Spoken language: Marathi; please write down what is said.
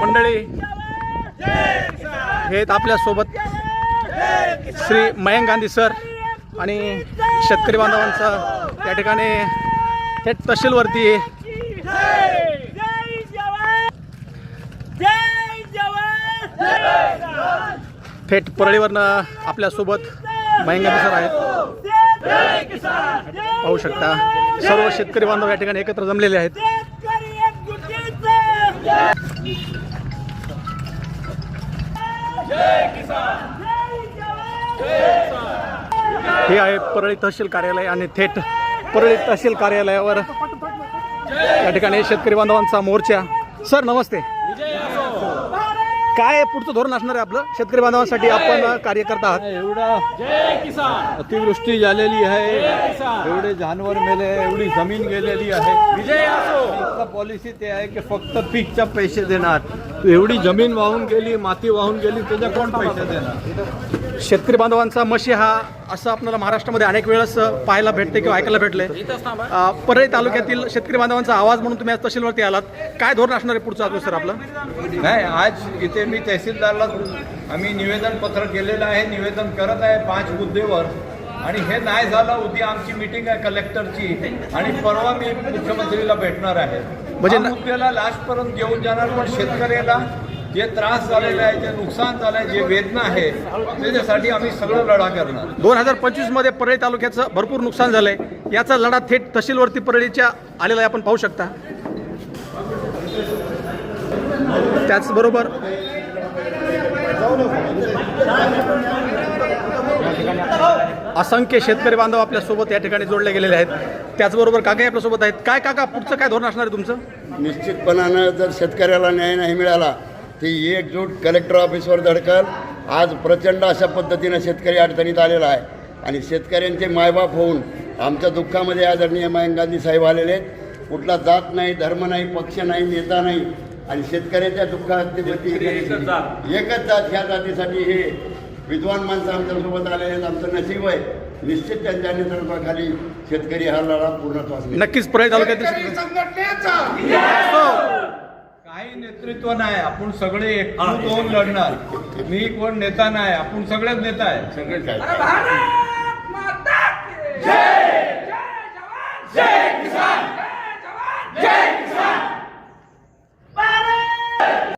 मंडळी हे आपल्या सोबत श्री मयंक गांधी सर आणि शेतकरी बांधवांचा या ठिकाणी थेट तहसीलवरती थेट परळीवरनं आपल्या सोबत मयंक गांधी सर आहेत। पाहू शकता सर्व शेतकरी बांधव या ठिकाणी एकत्र जमलेले आहेत। हे आहे परळी तहसील कार्यालय आणि थेट परळी तहसील कार्यालयावर या ठिकाणी शेतकरी बांधवांचा मोर्चा। सर नमस्ते, काय पुढचं धोरण असणार आहे आपलं शेतकरी बांधवांसाठी? आपण कार्य करत आहात। एवढा अतिवृष्टी झालेली आहे, एवढे जानवर मेले, एवढी जमीन गेलेली आहे। पॉलिसी ते आहे की फक्त पीकच्या पैसे देणार। एवढी जमीन वाहून गेली, माती वाहून गेली, त्याच्या कोण पैसे देणार? शेतकरी बांधवांचा मशी हा असं आपल्याला महाराष्ट्रामध्ये अनेक वेळेस पाहायला भेटते किंवा ऐकायला भेटले। परळी तालुक्यातील शेतकरी बांधवांचा आवाज म्हणून तुम्ही आज तहसीलवरती आलात, काय धोरण असणार आहे पुढचं सर आपलं? नाही, आज इथे मी तहसीलदारला आम्ही निवेदन पत्र केलेलं आहे, निवेदन करत आहे 5 मुद्देवर, आणि हे नाही झालं उद्या आमची मीटिंग आहे कलेक्टरची आणि परवा मी मुख्यमंत्रीला भेटणार आहे। म्हणजे मुद्द्याला लास्टपर्यंत घेऊन जाणार, पण शेतकऱ्याला जे त्रास झालेला आहे, जे नुकसान झालं आहे, जे वेदना आहे, त्याच्यासाठी आम्ही सगळं लढा करणार। 2025 मध्ये परळी तालुक्याचं भरपूर नुकसान झालंय, याचा लढा थेट तहसीलवरती परळीच्या आलेला आहे, आपण पाहू शकता। त्याचबरोबर असंख्य शेतकरी बांधव आपल्या सोबत या ठिकाणी जोडले गेलेले आहेत। त्याचबरोबर काका आपल्या सोबत आहेत। काय काका पुढचं काय धोरण असणार आहे तुमचं? निश्चितपणानं जर शेतकऱ्याला न्याय नाही मिळाला ती एकजूट कलेक्टर ऑफिसवर धडकल। आज प्रचंड अशा पद्धतीनं शेतकरी अडचणीत आलेला आहे आणि शेतकऱ्यांचे मायबाप होऊन आमच्या दुःखामध्ये आदरणीय मयंक गांधी साहेब आलेले आहेत। कुठला जात नाही, धर्म नाही, पक्ष नाही, नेता नाही, आणि शेतकऱ्याच्या दुःखात एकच जात, ह्या जातीसाठी हे विद्वान माणसं आमच्यासोबत आलेले आहेत। आमचं नशीब आहे, निश्चित त्यांच्या नेतृत्वाखाली शेतकरी हा लढा पूर्णत्वास नक्कीच परळी तालुक्यातील काही नेतृत्व नाही, आपण सगळे एकजूट होऊन लढणार। मी कोण नेता नाही, आपण सगळेच नेता आहे। सगळे काय